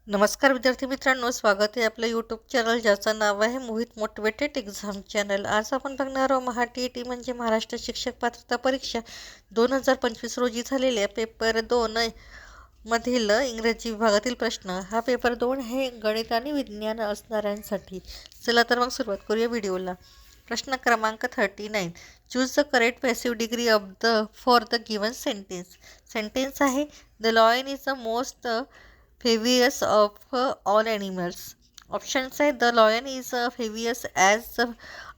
नमस्कार विद्यार्थी मित्रांनो, स्वागत आहे आपलं यूट्यूब चॅनल ज्याचं नाव आहे मोहित मोटिवेटेड एक्झाम चॅनल. आज आपण बघणार आहोत टी म्हणजे महाराष्ट्र शिक्षक पात्रता परीक्षा 2025 रोजी झालेल्या पेपर 2 मधील इंग्रजी विभागातील प्रश्न. हा पेपर 2 हे गणित आणि विज्ञान असणाऱ्यांसाठी. चला तर मग सुरुवात करूया व्हिडिओला. प्रश्न क्रमांक 39. Choose the correct passive degree of the for the given sentence. Sentence आहे the lion is the most fabious of all animals. Options say the lion is fabious as the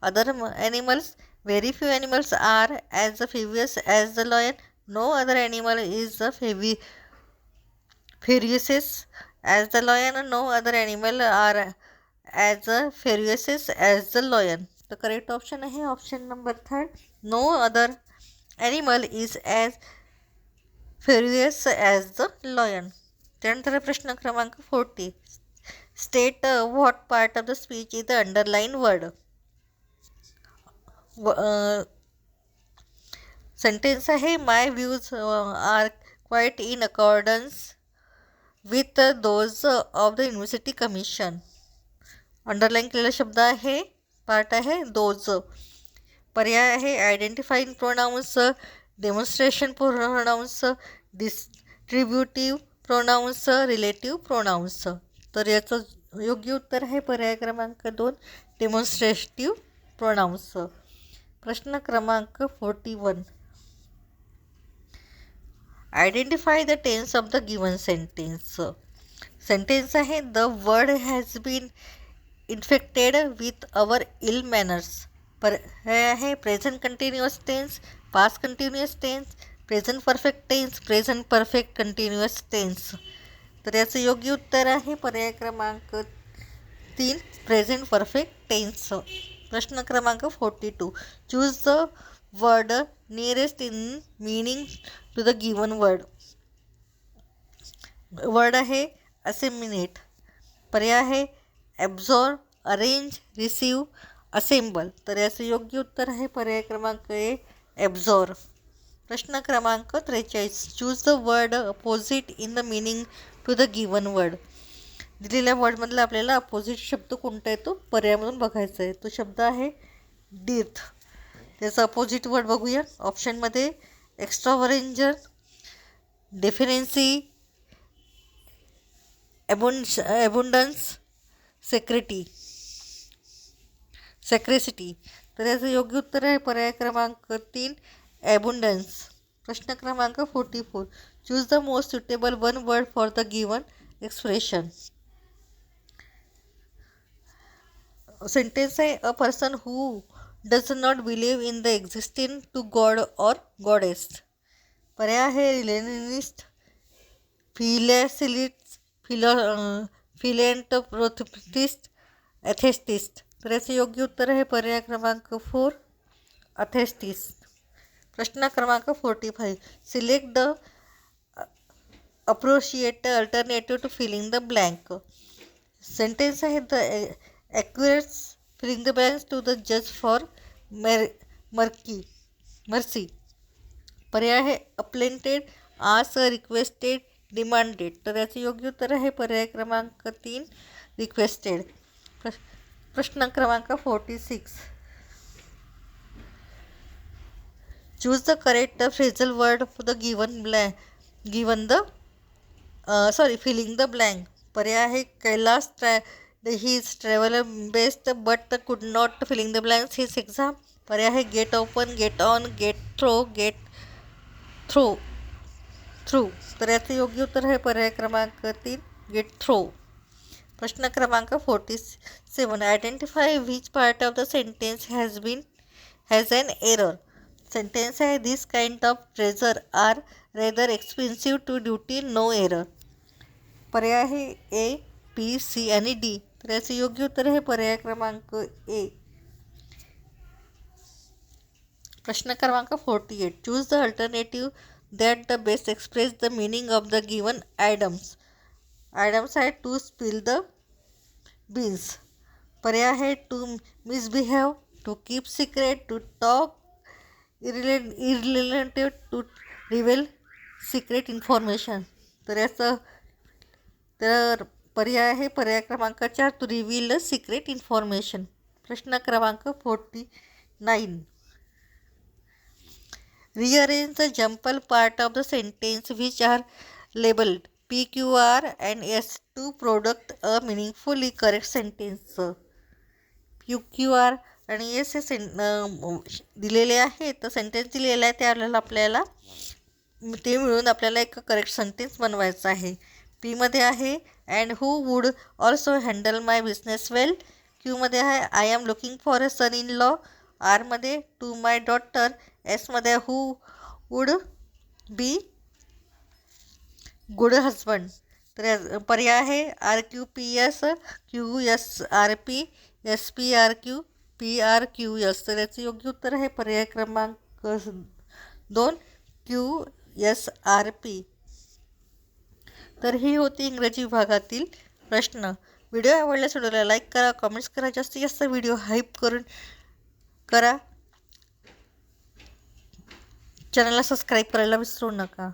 other animals. Very few animals are as fabious as the lion. No other animal is furious as the lion. No other animal are as furious as the lion. The correct option is option number 3. No other animal is as furious as the lion. त्यानंतर प्रश्न क्रमांक 40. State what part of the speech is the underline word. Sentence आहे my views are quite in accordance with those of the university commission. Underline केलेला शब्द आहे, part आहे those. पर्याय आहे identifying pronouns, demonstration pronouns, distributive pronouns, relative pronouns. तर याचं योग्य उत्तर आहे पर्याय क्रमांक 2, डेमॉन्स्ट्रेटिव्ह प्रोनाउन्स. प्रश्न क्रमांक 41. Identify the tense of the given sentence. Sentence आहे the word has been infected with our ill manners. पर्याय आहे present continuous tense, past continuous tense, present perfect tense, present perfect continuous tense. तर याचं योग्य उत्तर आहे पर्याय क्रमांक 3, प्रेझेंट परफेक्ट टेन्स. प्रश्न क्रमांक 42. Choose the word nearest in meaning to the given word. Word आहे असेमिनेट. पर्याय आहे ॲब्झॉर्ब, अरेंज, रिसीव, असेंबल. तर याचं योग्य उत्तर आहे पर्याय क्रमांक 1, ॲब्झॉर्ब. प्रश्न क्रमांक 43. Choose the word opposite in the meaning to the given word. दिलेल्या वर्डमधला आपल्याला अपोजिट शब्द कोणता आहे तो पर्यायामधून बघायचा आहे. तो शब्द आहे डीर्थ. त्याचा अपोजिट वर्ड बघूया. ऑप्शनमध्ये एक्स्ट्राव्हरेंजर, डेफिनेन्सी, ॲबुंडन्स, सेक्रेसिटी. तर याचं योग्य उत्तर आहे पर्याय क्रमांक 3, ॲबुंडन्स. प्रश्न क्रमांक 44. Choose the most suitable one word for the given expression. Sentence आहे a person who does not believe in the existing to god or goddess. पर्याय आहे रिलेनिस्ट, फिलॅसिलिस्ट, फिलेंटोप्रोथिस्ट, ॲथेस्टिस्ट. तर याचे योग्य उत्तर आहे पर्याय क्रमांक 4, अथेस्टिस्ट. प्रश्न क्रमांक 45. Select the appropriate alternative to filling the blank. Sentence आहे the accurate filling the blanks to the जज फॉर मर्सी. पर्याय आहे अप्लेंटेड, आस, रिक्वेस्टेड, डिमांडेड. तर याचे योग्य उत्तर आहे पर्याय क्रमांक 3, रिक्वेस्टेड. प्रश्न क्रमांक 46. Choose the correct phrasal word for the filling the blank. पर्याय आहे Kailas he is travel best but could not filling the blanks his exam. पर्याय आहे get open, get on, get through. तर याचं योग्य उत्तर आहे पर्याय क्रमांक 3, गेट थ्रो. प्रश्न क्रमांक 47. Identify which part of the sentence has an error. Sentence आहे this kind of treasure are rather expensive to duty no error. पर्याय आहे ए, बी, सी आणि डी. तर याचं योग्य उत्तर आहे पर्याय क्रमांक ए. प्रश्न क्रमांक 48. Choose the alternative that the best express the meaning of the given items. Items आहे टू स्पिल द बीन्स. पर्याय आहे to misbehave, to keep secret, to talk irrelative, to reveal secret information. तर पर्याय आहे पर्याय क्रमांक 4 टू रिव्हील सिक्रेट इन्फॉर्मेशन. प्रश्न क्रमांक 49. Rearrange the jumbled part of the sentence which are labeled P, Q, R and S to product a meaningfully correct sentence. P, Q, R आणि S हे दिलेले आहे, तर सेंटेन्स दिलेलं आहे त्यावेळेला आपल्याला ते मिळून आपल्याला एक करेक्ट सेंटेन्स बनवायचं आहे. पीमध्ये आहे and who would also handle my business well. क्यूमध्ये आहे I am looking for a son in law. आरमध्ये टू माय डॉटर. एसमध्ये who would be good husband. तर पर्याय आहे R Q P S, Q S R P, S P R Q, P R Q S. तर याचं योग्य उत्तर आहे पर्याय क्रमांक 2 क्यू एस आर पी. तर ही होती इंग्रजी विभागातील प्रश्न. व्हिडिओ आवडल्यास व्हिडिओला लाईक करा, कमेंट्स करा, जास्तीत जास्त व्हिडिओ हाईप करून करा. चॅनलला सबस्क्राईब करायला विसरू नका.